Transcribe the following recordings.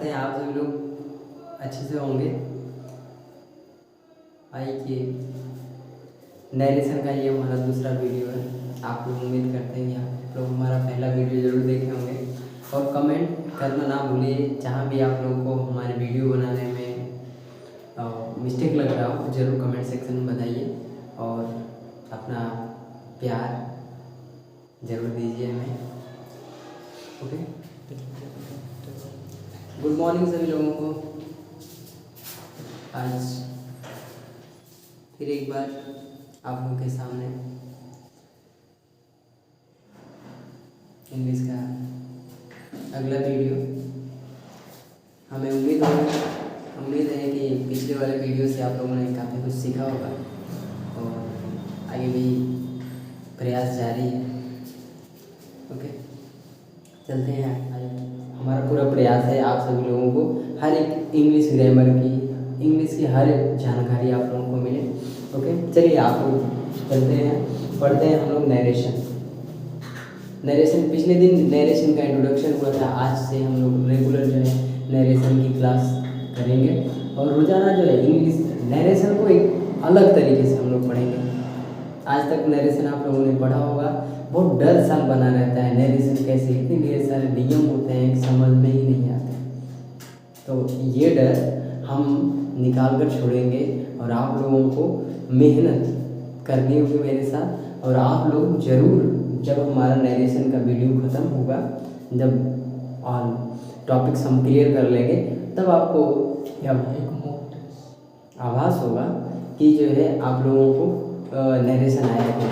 करते हैं आप सभी लोग अच्छे से होंगे। आइए, नरेशन का ये हमारा दूसरा वीडियो है। आप लोग उम्मीद करते हैं कि आप लोग हमारा पहला वीडियो ज़रूर देखे होंगे और कमेंट करना ना भूलिए। जहाँ भी आप लोगों को हमारे वीडियो बनाने में मिस्टेक लग रहा हो ज़रूर कमेंट सेक्शन में बताइए और अपना प्यार ज़रूर दीजिए हमें। ओके, गुड मॉर्निंग सभी लोगों को। आज फिर एक बार आप लोगों के सामने इंग्लिश का अगला वीडियो। हमें उम्मीद है कि पिछले वाले वीडियो से आप लोगों ने काफ़ी कुछ सीखा होगा और आगे भी प्रयास जारी है। ओके, चलते हैं। हमारा पूरा प्रयास है आप सभी लोगों को हर एक इंग्लिश ग्रामर की, इंग्लिश की हर एक जानकारी आप लोगों को मिले। ओके, चलिए आप लोग चलते हैं, पढ़ते हैं हम लोग नरेशन। पिछले दिन नरेशन का इंट्रोडक्शन हुआ था। आज से हम लोग रेगुलर जो है नरेशन की क्लास करेंगे और रोज़ाना जो है इंग्लिश नरेशन को एक अलग तरीके से हम लोग पढ़ेंगे। आज तक नरेशन आप लोगों ने पढ़ा होगा, बहुत डर सा बना रहता है। नरेशन कैसे, इतने ढेर सारे नियम होते हैं कि समझ में ही नहीं आते। तो ये डर हम निकाल कर छोड़ेंगे और आप लोगों को मेहनत करनी होगी मेरे साथ। और आप लोग ज़रूर जब हमारा नरेशन का वीडियो ख़त्म होगा, जब ऑल टॉपिक्स हम क्लियर कर लेंगे, तब आपको आभास होगा कि जो है आप लोगों को नरेशन आया है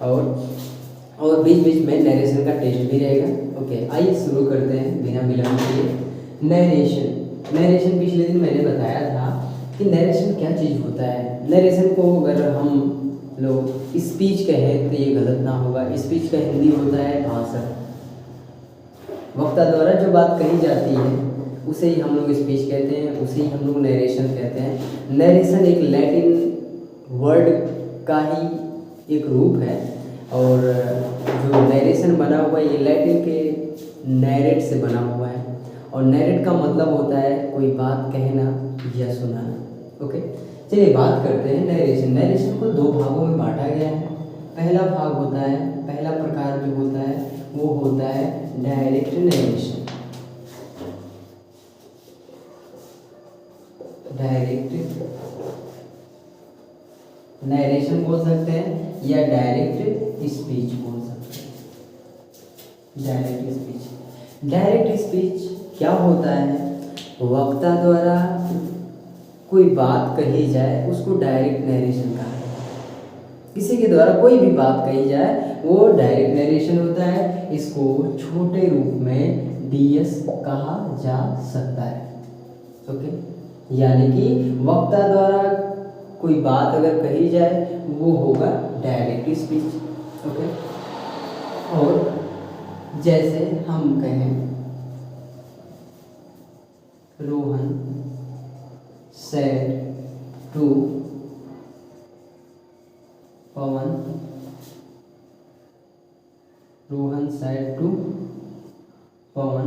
और बीच बीच में नरेशन का टेस्ट भी रहेगा। ओके, आइए शुरू करते हैं बिना विलंब के। नरेशन पिछले दिन मैंने बताया था कि नरेशन क्या चीज़ होता है। नरेशन को अगर हम लोग स्पीच कहें तो ये गलत ना होगा। स्पीच का हिंदी होता है भाषण। वक्ता द्वारा जो बात कही जाती है उसे ही हम लोग स्पीच कहते हैं, उसे ही हम लोग नरेशन कहते हैं। नरेशन एक लैटिन वर्ड का ही एक रूप है और जो नरेशन बना हुआ है ये लैटिन के नैरेट से बना हुआ है और नैरेट का मतलब होता है कोई बात कहना या सुनाना। ओके, चलिए बात करते हैं नरेशन। नरेशन को दो भागों में बांटा गया है। पहला भाग होता है, पहला प्रकार जो होता है वो होता है डायरेक्ट नरेशन। डायरेक्ट नरेशन बोल सकते हैं या डायरेक्ट स्पीच बोल सकते हैं। डायरेक्ट स्पीच क्या होता है? वक्ता द्वारा कोई बात कही जाए उसको डायरेक्ट नरेशन कहा है। किसी के द्वारा कोई भी बात कही जाए वो डायरेक्ट नरेशन होता है। इसको छोटे रूप में डीएस कहा जा सकता है। ओके, यानी कि वक्ता द्वारा कोई बात अगर कही जाए वो होगा डायरेक्ट स्पीच। ओके, और जैसे हम कहें Rohan said to Pawan, Rohan said to Pawan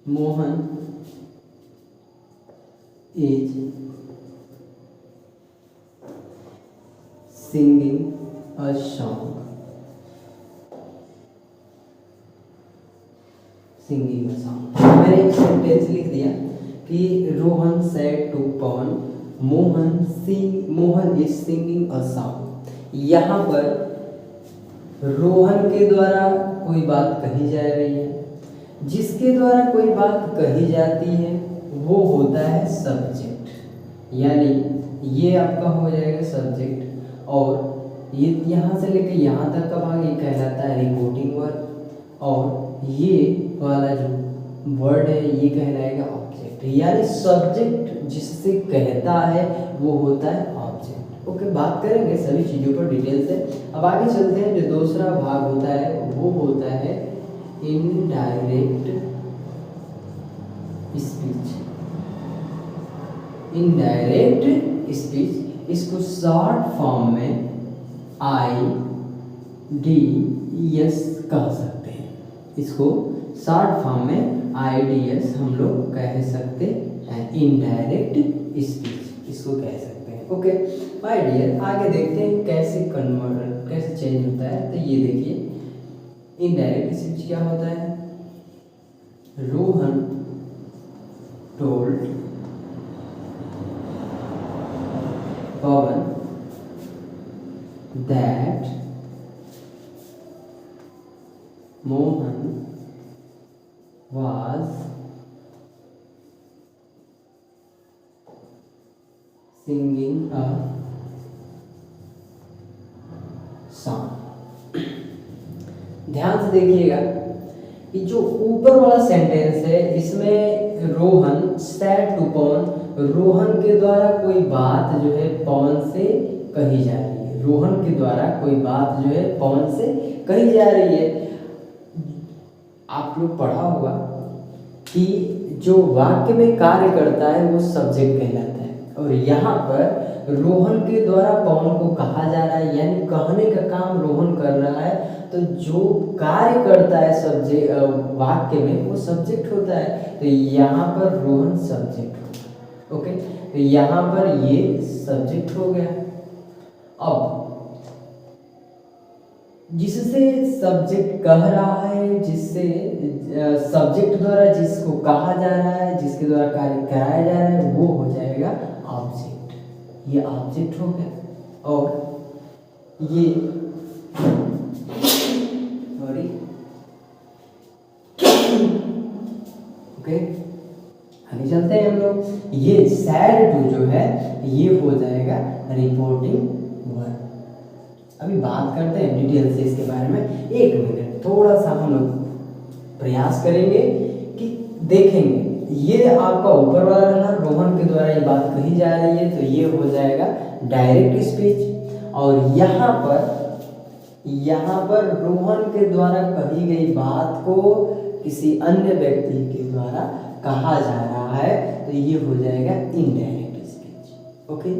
Mohan is singing a song। मैंने एक सेंटेंस लिख दिया कि Rohan said to Pawan Mohan is singing a song. यहाँ पर रोहन के द्वारा कोई बात कही जा रही है। जिसके द्वारा कोई बात कही जाती है वो होता है सब्जेक्ट, यानी ये आपका हो जाएगा सब्जेक्ट और ये यहाँ से लेकर यहाँ तक का भाग ये कहलाता है रिपोर्टिंग वर्ड और ये वाला जो वर्ड है ये कहलाएगा ऑब्जेक्ट, यानी सब्जेक्ट जिससे कहता है वो होता है ऑब्जेक्ट। ओके, बात करेंगे सभी चीज़ों पर डिटेल से। अब आगे चलते हैं। जो दूसरा भाग होता है वो होता है इनडायरेक्ट स्पीच। इनडायरेक्ट स्पीच, इसको शॉर्ट फॉर्म में IDS कह सकते हैं। इसको शॉर्ट फॉर्म में IDS हम लोग कह सकते हैं, इनडायरेक्ट स्पीच इसको कह सकते हैं। ओके माय डियर, आगे देखते हैं कैसे चेंज होता है। तो ये देखिए इनडायरेक्ट स्पीच क्या होता है। Rohan told Pawan that Mohan was singing a song। ध्यान से देखिएगा कि जो ऊपर वाला सेंटेंस है इसमें रोहन सैड टू पवन, रोहन के द्वारा कोई बात जो है पवन से कही जा रही है। रोहन के द्वारा कोई बात जो है पवन से कही जा रही है। आप लोग पढ़ा होगा कि जो वाक्य में कार्य करता है वो सब्जेक्ट कहलाता है, और यहाँ पर रोहन के द्वारा पवन को कहा जा रहा है, यानी कहने का काम रोहन कर रहा है। तो जो कार्य करता है सब्जेक्ट वाक्य में वो सब्जेक्ट होता है। तो यहाँ पर रोहन सब्जेक्ट होगा। ओके, तो यहाँ पर ये सब्जेक्ट हो गया। अब जिससे सब्जेक्ट कह रहा है, जिससे सब्जेक्ट द्वारा जिसको कहा जा रहा है, जिसके द्वारा कार्य कराया जा रहा है, वो हो जाएगा ऑब्जेक्ट। ये ऑब्जेक्ट हो गया। और ये सॉरी ओके, आगे चलते हैं हम लोग। ये सैड टू जो है ये हो जाएगा रिपोर्टिंग वर्ब। अभी बात करते हैं डिटेल से इसके बारे में। एक मिनट थोड़ा सा हम लोग प्रयास करेंगे कि देखेंगे। ये आपका ऊपर वाला रहा, रोहन के द्वारा ये बात कही जा रही है, तो ये हो जाएगा डायरेक्ट स्पीच। और यहाँ पर रोहन के द्वारा कही गई बात को किसी अन्य व्यक्ति के द्वारा कहा जा रहा है, तो ये हो जाएगा इनडायरेक्ट स्पीच। ओके,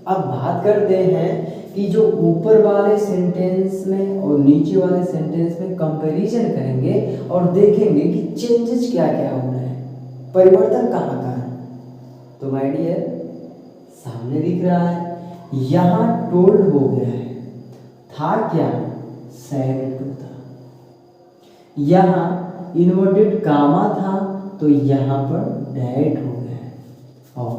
अब बात करते हैं कि जो ऊपर वाले सेंटेंस में और नीचे वाले सेंटेंस में कंपैरिजन करेंगे और देखेंगे कि चेंजेस क्या क्या हो रहे हैं, परिवर्तन कहाँ कहाँ है। तो माय डियर सामने दिख रहा है, यहाँ टोल्ड हो गया है, था क्या सैड टू था। यहाँ इन्वर्टेड कामा था तो यहाँ पर डैड हो गया है, और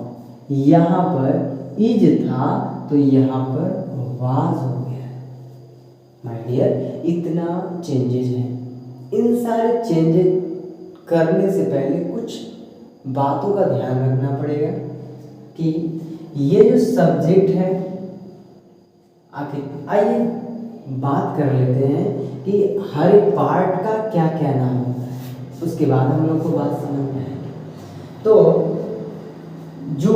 यहाँ पर इज था तो यहाँ पर वाज हो गया है। माय डियर इतना चेंजेस हैं। इन सारे चेंजेस करने से पहले कुछ बातों का ध्यान रखना पड़ेगा कि ये जो सब्जेक्ट है, आखिर आइए बात कर लेते हैं कि हर एक पार्ट का क्या क्या नाम होता है, उसके बाद हम लोग को बात समझ में आएगी। तो जो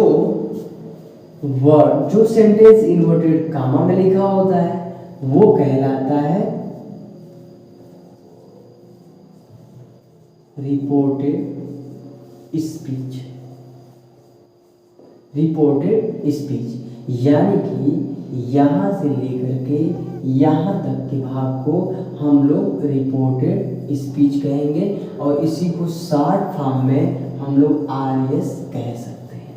वर्ड, जो सेंटेंस इन्वर्टेड कामा में लिखा होता है वो कहलाता है रिपोर्टेड स्पीच। रिपोर्टेड स्पीच यानी कि यहाँ से लेकर के यहाँ तक के भाग को हम लोग रिपोर्टेड स्पीच कहेंगे, और इसी को शॉर्ट फॉर्म में हम लोग RS कह सकते हैं।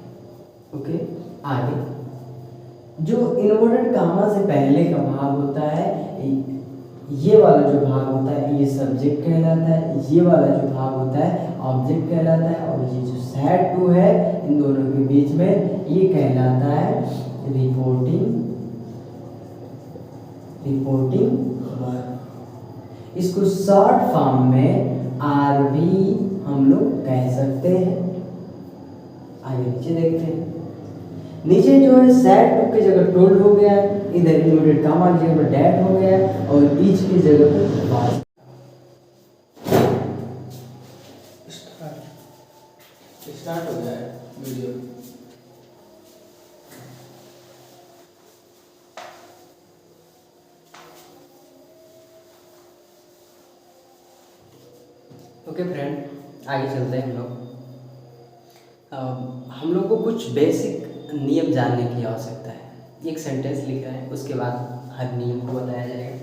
ओके, आगे जो इन्वर्टेड कामा से पहले का भाग होता है, ये वाला जो भाग होता है ये सब्जेक्ट कहलाता है, ये वाला जो भाग होता है ऑब्जेक्ट कहलाता है, और ये जो सैड टू है इन दोनों के बीच में ये कहलाता है रिपोर्टिंग वर्ब। इसको शॉर्ट फॉर्म में RV हम लोग कह सकते हैं। आगे नीचे देखते हैं। नीचे जो है सैड टू की जगह टोल्ड हो गया है, इधर इन्वर्टेड कामा की जगह पर डैड हो गया है, और ईच की जगह पर वाज। स्टार्ट हो गया है वीडियो। ओके फ्रेंड, आगे चलते हैं हम लोग। हम लोग को कुछ बेसिक नियम जानने की आवश्यकता है। एक सेंटेंस लिख रहे हैं, उसके बाद हर नियम को बताया जाएगा।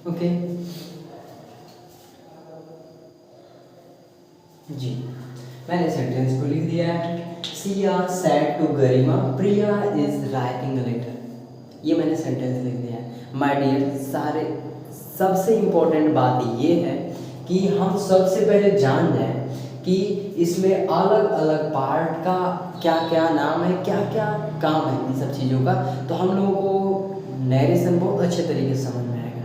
ओके जी, मैंने सेंटेंस को लिख दिया है। Siya said to Garima Priya is writing a letter. ये मैंने सेंटेंस लिख दिया है। माय डियर, सबसे इम्पोर्टेंट बात ये है कि हम सबसे पहले जान जाएं कि इसमें अलग अलग पार्ट का क्या क्या नाम है, क्या क्या काम है इन सब चीज़ों का, तो हम लोगों को नरेशन बहुत अच्छे तरीके से समझ में आएगा।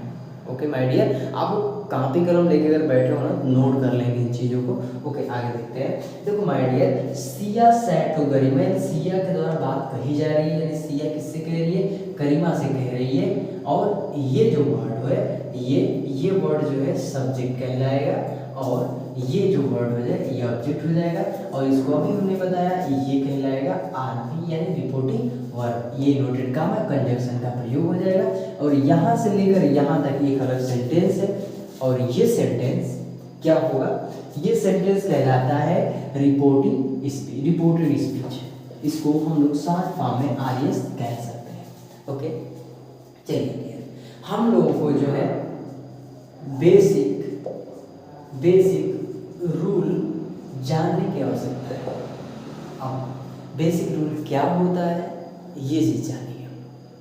ओके माय डियर, आप कॉपी कलम लेके अगर बैठे हो ना, नोट कर लेंगे इन चीज़ों को। ओके आगे देखते हैं। देखो my dear, Siya said to Garima, Siya के द्वारा बात कही जा रही है, यानी सिया किससे कह रही है, गरिमा से कह रही है। और ये जो वर्ड है, ये वर्ड जो है सब्जेक्ट कहलाएगा, और ये जो वर्ड हो जाए ये ऑब्जेक्ट हो जाएगा। और इसको अभी हमने बताया ये कहलाएगा आरबी यानी रिपोर्टिंग वर्ब। ये नोटेड काम है, कंजक्शन का प्रयोग हो जाएगा। और यहाँ से लेकर यहाँ तक एक अलग सेंटेंस है, और ये सेंटेंस क्या होगा, ये सेंटेंस कहलाता है रिपोर्टेड स्पीच। इसको हम लोग शॉर्ट फॉर्म में आरएस कह सकते हैं। ओके चलिए, हम लोगों को जो है बेसिक रूल जानने की आवश्यकता है। अब बेसिक रूल क्या होता है ये चीज जानिए।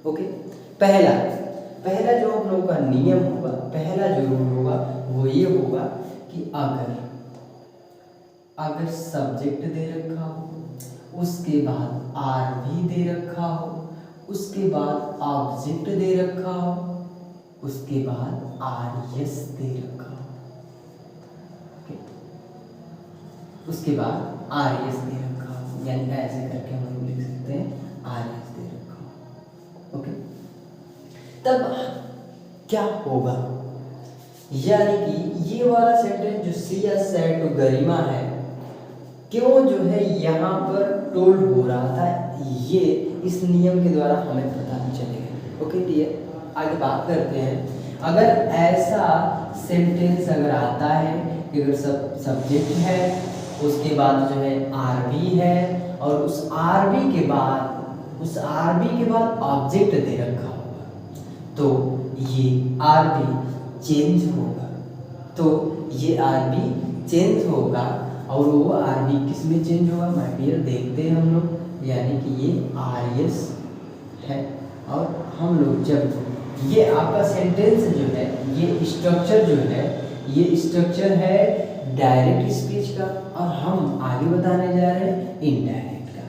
ओके, पहला जो हम लोगों का नियम होगा, पहला जो रूल होगा वो ये होगा कि अगर सब्जेक्ट दे रखा हो, उसके बाद आर भी दे रखा हो, उसके बाद ऑब्जेक्ट दे रखा हो, उसके बाद आर एस दे रखा हो, उसके बाद आर एस दे रखा हो, यानी ऐसे करके हम लोग लिख सकते हैं आर एस दे रखा हो। ओके, तब क्या होगा, यानी कि ये वाला सेंटेंस जो सिया सेड टू गरिमा है, क्यों जो है यहाँ पर टोल्ड हो रहा था, ये इस नियम के द्वारा हमें पता चलेगा। ओके डियर, आगे बात करते हैं। अगर ऐसा सेंटेंस अगर आता है कि अगर सब्जेक्ट है, उसके बाद जो है आरबी है, और उस आरबी के बाद ऑब्जेक्ट दे रखा होगा, तो ये आरबी चेंज होगा। और वो आरबी किस में चेंज होगा माय डियर, देखते हैं हम लोग, यानी कि ये आर एस है। और हम लोग जब ये आपका सेंटेंस जो है, ये स्ट्रक्चर जो है, ये स्ट्रक्चर है डायरेक्ट स्पीच का, और हम आगे बताने जा रहे हैं इनडायरेक्ट का,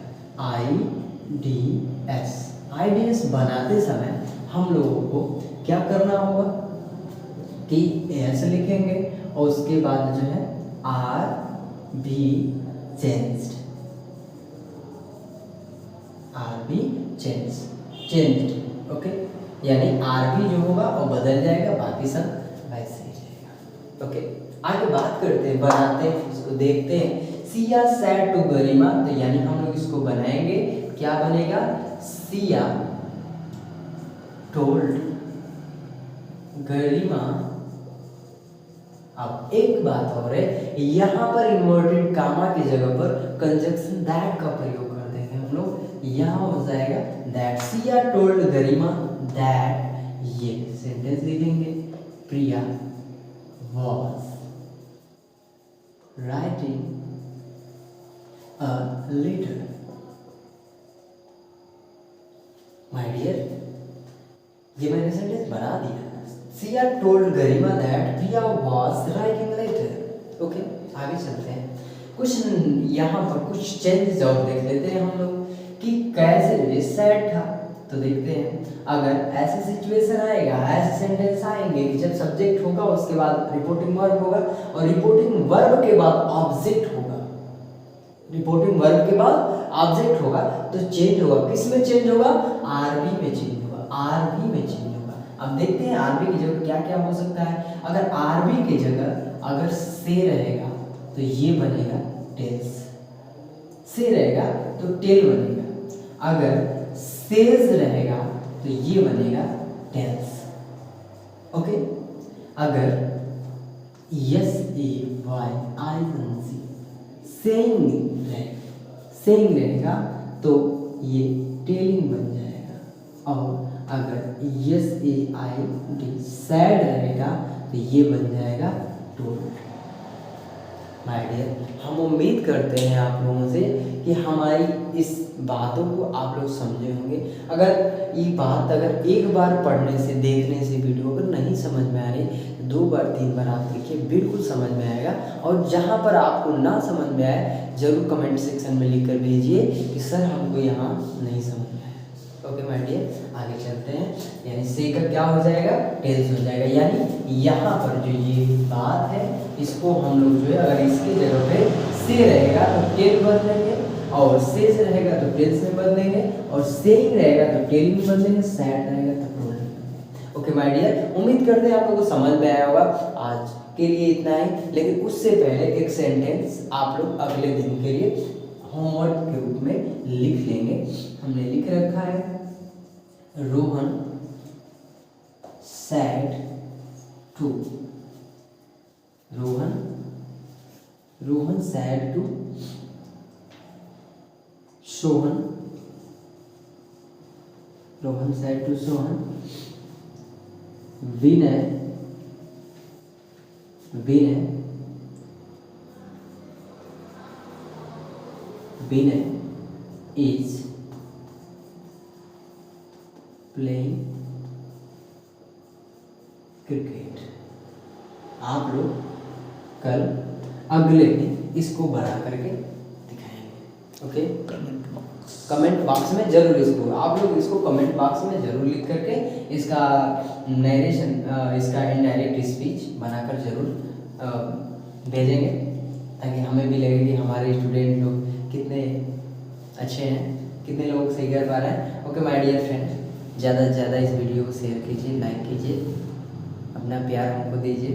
आईडीएस बनाते समय हम लोगों को क्या करना होगा कि ऐसे लिखेंगे, और उसके बाद जो है आर बी चेंज्ड, ओके, यानी आरबी जो होगा वो बदल जाएगा, बाकी सब वैसे ही रहेगा। ओके, आगे बात करते हैं, बनाते हैं, इसको देखते हैं। सिया सेड टू गरिमा, तो यानी हम लोग इसको बनाएंगे, क्या बनेगा, सिया टोल्ड गरिमा। अब एक बात और है, यहाँ पर इन्वर्टेड कामा की जगह पर कंजक्शन दैट का प्रयोग कर देंगे हम लोग, यहाँ हो जाएगा that. Siya told Garima that, ये सेंटेंस लिखेंगे, प्रिया was writing a letter। My dear, ये मैंने सेंटेंस बना दिया। Sia told Garima that Priya was writing a letter। Okay, आगे चलते हैं। कुछ यहाँ पर कुछ चेंजेस और देख लेते हैं हम लोग कि कैसे सेट था। तो देखते हैं, अगर ऐसे सिचुएशन आएगा, ऐसे सेंटेंस आएंगे कि जब सब्जेक्ट होगा, उसके बाद रिपोर्टिंग वर्ब होगा, और रिपोर्टिंग वर्ब के बाद ऑब्जेक्ट होगा, रिपोर्टिंग वर्ब के बाद ऑब्जेक्ट होगा, तो चेंज होगा, किस में चेंज होगा, आरबी में चेंज होगा, आरबी में चेंज होगा। अब देखते हैं आरबी की जगह क्या क्या हो सकता है। अगर आरबी की जगह अगर से रहेगा तो ये बनेगा टेल्स, से रहेगा तो टेल बनेगा। अगर सेज रहेगा तो ये बनेगा टेल्स। ओके, अगर S A Y I N C saying रहेगा तो ये टेलिंग बन जाएगा। और अगर SAID सैड रहेगा तो ये बन जाएगा टोल्ड। माय डियर, हम उम्मीद करते हैं आप लोगों से कि हमारी इस बातों को आप लोग समझे होंगे। अगर ये बात अगर एक बार पढ़ने से, देखने से वीडियो अगर नहीं समझ में आ रही, 2 बार 3 बार आप देखिए, बिल्कुल समझ में आएगा। और जहाँ पर आपको ना समझ में आए ज़रूर कमेंट सेक्शन में लिख कर भेजिए कि सर हमको यहाँ नहीं समझ में आया। ओके माय डियर, आगे चलते हैं। यानी से का क्या हो जाएगा, टेल्स हो जाएगा। यानी यहाँ पर जो ये बात है इसको हम लोग जो है अगर इसकी जगह पे से रहेगा तो टेल बन देंगे, और सेज रहेगा तो टेल्स में बन देंगे, और सेइंग रहेगा तो टेल में बन देंगे, सैड रहेगा तो टोल्ड। ओके माय डियर, उम्मीद करते हैं आप लोगों को समझ में आया होगा। आज के लिए इतना ही, लेकिन उससे पहले एक सेंटेंस आप लोग अगले दिन के लिए होमवर्क के रूप में लिख लेंगे। हमने लिख रखा है Rohan said to, Rohan said to Sohan, Rohan said to Sohan, Vinay is playing cricket. आप लोग कल अगले दिन इसको बना करके दिखाएंगे। ओके, कमेंट बॉक्स में जरूर इसको आप लोग इसको कमेंट बॉक्स में जरूर लिख करके इसका नरेशन, इसका इनडायरेक्ट स्पीच बनाकर जरूर भेजेंगे, ताकि हमें भी लगे कि हमारे स्टूडेंट लोग कितने अच्छे हैं, कितने लोग सही कर पा रहे हैं। ओके माय डियर फ्रेंड्स, ज़्यादा से ज़्यादा इस वीडियो को शेयर कीजिए, लाइक कीजिए, अपना प्यार हमको दीजिए।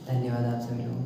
धन्यवाद आप सभी लोगों को।